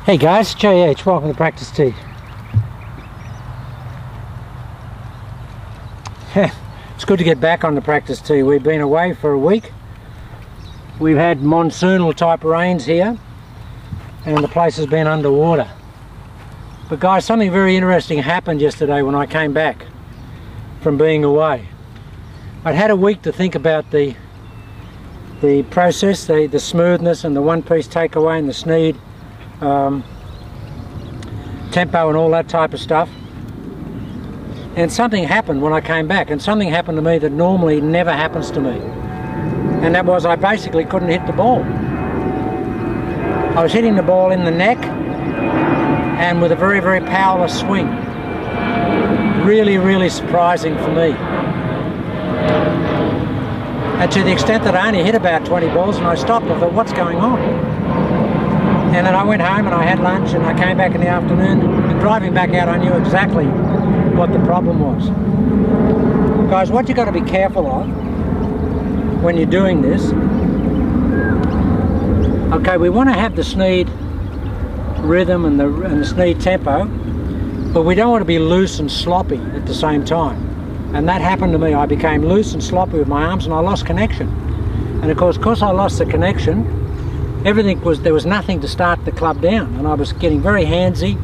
Hey guys, JH, welcome to Practice Tee. It's good to get back on the Practice Tee. We've been away for a week. We've had monsoonal type rains here and the place has been underwater. But guys, something very interesting happened yesterday when I came back from being away. I'd had a week to think about the process, the smoothness and the one-piece takeaway and the sneed tempo and all that type of stuff, and something happened when I came back, and something happened to me that normally never happens to me, and that was I basically couldn't hit the ball. I was hitting the ball in the neck and with a very, very powerless swing. Really surprising for me, and to the extent that I only hit about 20 balls and I stopped. I thought, what's going on? And then I went home and I had lunch and I came back in the afternoon, and driving back out I knew exactly what the problem was. Guys, what you've got to be careful of when you're doing this, okay, we want to have the sneed rhythm and the sneed tempo, but we don't want to be loose and sloppy at the same time. And that happened to me. I became loose and sloppy with my arms and I lost connection. And of course I lost the connection, there was nothing to start the club down, and I was getting very handsy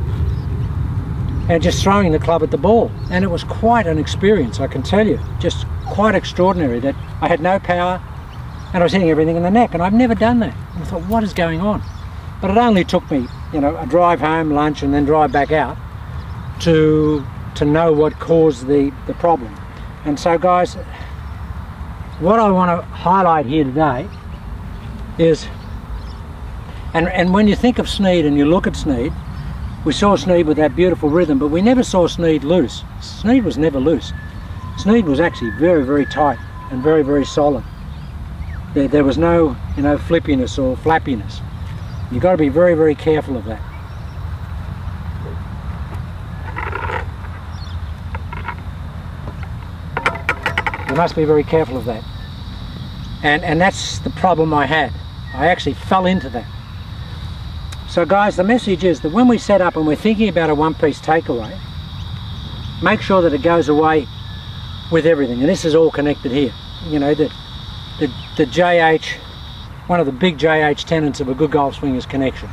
and just throwing the club at the ball, and it was quite an experience, I can tell you, just quite extraordinary. That I had no power and I was hitting everything in the neck, and I've never done that. And I thought, what is going on? But it only took me, you know, a drive home, lunch, and then drive back out to know what caused the problem. And so guys, what I want to highlight here today is, and when you think of sneed and you look at sneed, we saw sneed with that beautiful rhythm, but we never saw sneed loose. Sneed was never loose. Sneed was actually very tight and very solid. There was no, you know, flippiness or flappiness. You've got to be very careful of that. You must be very careful of that. And that's the problem I had. I actually fell into that. So guys, the message is that when we set up and we're thinking about a one-piece takeaway, make sure that it goes away with everything. And this is all connected here. You know, the JH, one of the big JH tenets of a good golf swing is connection.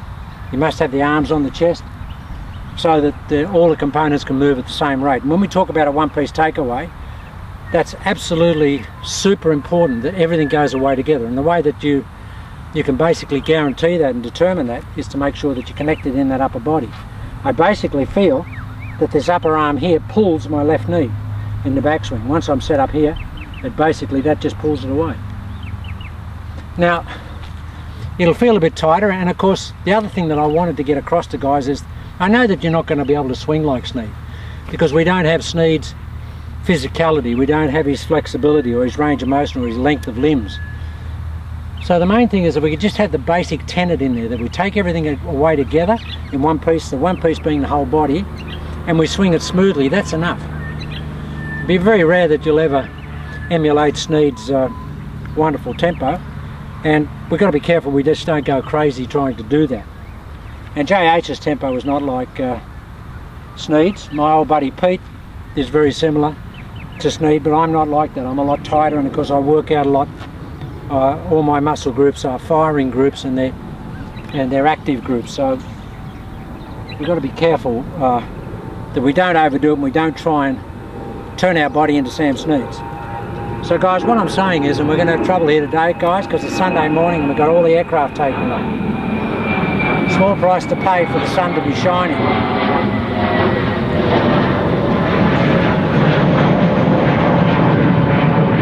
You must have the arms on the chest so that all the components can move at the same rate. And when we talk about a one-piece takeaway, that's absolutely super important, that everything goes away together. And the way that you can basically guarantee that and determine that is to make sure that you're connected in that upper body. I basically feel that this upper arm here pulls my left knee in the backswing. Once I'm set up here, that just pulls it away. Now, it'll feel a bit tighter, and of course the other thing that I wanted to get across to guys is, I know that you're not going to be able to swing like Sneed, because we don't have Sneed's physicality, we don't have his flexibility or his range of motion or his length of limbs. So the main thing is that we could just have the basic tenet in there, that we take everything away together in one piece, the one piece being the whole body, and we swing it smoothly. That's enough. It'd be very rare that you'll ever emulate Sneed's wonderful tempo, and we've got to be careful we just don't go crazy trying to do that. And JH's tempo is not like Sneed's. My old buddy Pete is very similar to Sneed, but I'm not like that. I'm a lot tighter, and of course I work out a lot. All my muscle groups are firing groups, and they're active groups, so we've got to be careful that we don't overdo it and we don't try and turn our body into Sam Sneed's. So guys, what I'm saying is, and we're going to have trouble here today guys, because it's Sunday morning and we've got all the aircraft taken up. Small price to pay for the sun to be shining.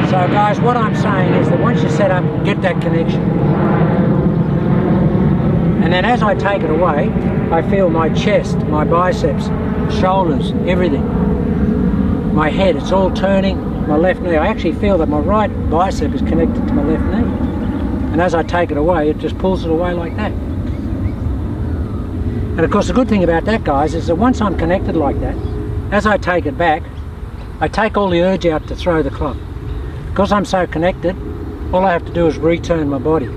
So guys, what I'm saying is that once you set up, get that connection. And then as I take it away, I feel my chest, my biceps, shoulders, everything. My head, it's all turning, my left knee. I actually feel that my right bicep is connected to my left knee. And as I take it away, it just pulls it away like that. And of course the good thing about that guys is that once I'm connected like that, as I take it back, I take all the urge out to throw the club. Because I'm so connected, all I have to do is return my body,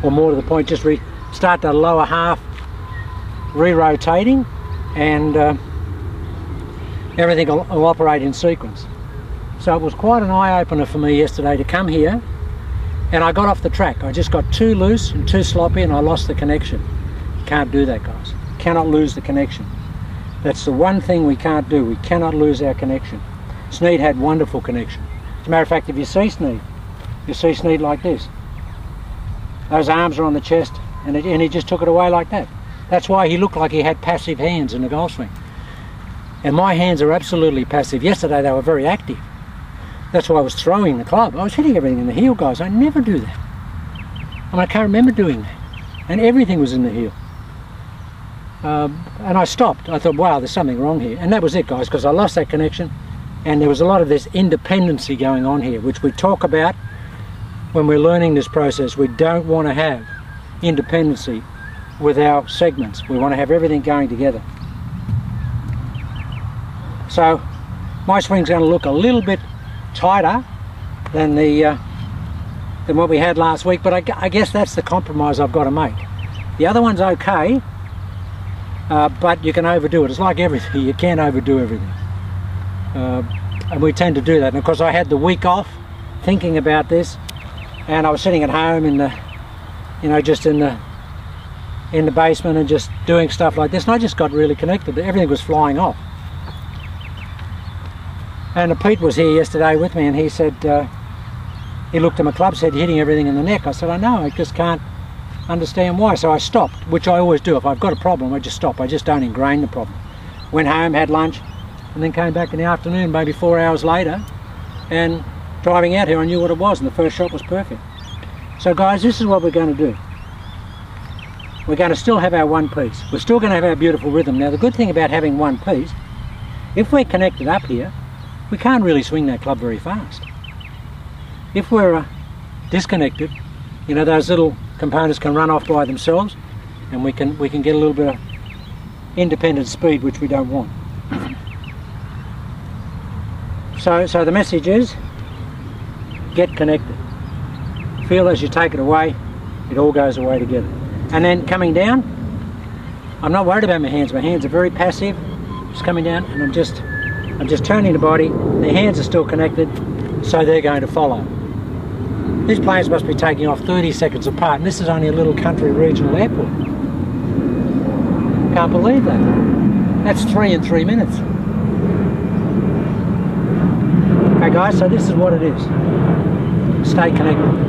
or more to the point, just start the lower half re-rotating, and everything will operate in sequence. So it was quite an eye-opener for me yesterday to come here, and I got off the track. I just got too loose and too sloppy, and I lost the connection. You can't do that, guys. You cannot lose the connection. That's the one thing we can't do. We cannot lose our connection. Sneed had wonderful connection. As a matter of fact, if you see Sneed, you see Sneed like this. Those arms are on the chest, and he just took it away like that. That's why he looked like he had passive hands in the golf swing. And my hands are absolutely passive. Yesterday they were very active. That's why I was throwing the club. I was hitting everything in the heel, guys. I never do that. I mean, I can't remember doing that. And everything was in the heel. And I stopped. I thought, wow, there's something wrong here. And that was it, guys, because I lost that connection. And there was a lot of this independency going on here, which we talk about when we're learning this process. We don't want to have independency with our segments. We want to have everything going together. So my swing's going to look a little bit tighter than what we had last week, but I guess that's the compromise I've got to make. The other one's okay, but you can overdo it. It's like everything, you can't overdo everything. And we tend to do that. And of course I had the week off thinking about this, and I was sitting at home in the, you know, just in the basement and just doing stuff like this, and I just got really connected. Everything was flying off. And Pete was here yesterday with me, and he said, he looked at my club, said, hitting everything in the neck. I said, I know, I just can't understand why. So I stopped, which I always do. If I've got a problem, I just stop. I just don't ingrain the problem. Went home, had lunch, and then came back in the afternoon, maybe 4 hours later, and driving out here, I knew what it was, and the first shot was perfect. So guys, this is what we're going to do. We're going to still have our one piece. We're still going to have our beautiful rhythm. Now, the good thing about having one piece, if we're connected up here, we can't really swing that club very fast. If we're disconnected, you know, those little components can run off by themselves, and we can get a little bit of independent speed, which we don't want. So the message is, get connected. Feel as you take it away, it all goes away together. And then coming down, I'm not worried about my hands. My hands are very passive. Just coming down, and I'm just turning the body. The hands are still connected, so they're going to follow. These planes must be taking off 30 seconds apart, and this is only a little country regional airport. Can't believe that. That's 3 in 3 minutes. Okay guys, so this is what it is. Stay connected.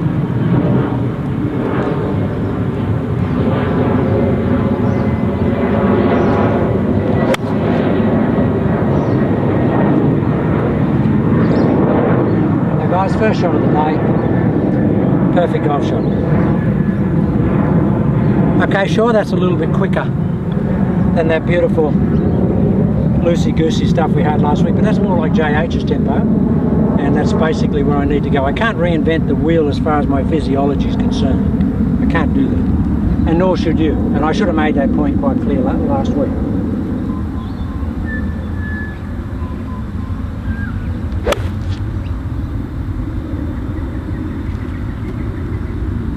First shot of the day, perfect golf shot. Okay, sure, that's a little bit quicker than that beautiful loosey-goosey stuff we had last week, but that's more like JH's tempo, and that's basically where I need to go. I can't reinvent the wheel as far as my physiology is concerned. I can't do that, and nor should you, and I should have made that point quite clear last week.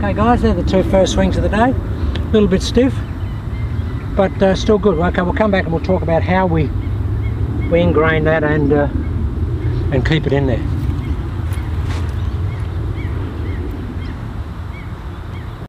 Okay guys, they're the two first swings of the day. A little bit stiff, but still good. Okay, we'll come back and we'll talk about how we ingrain that and keep it in there.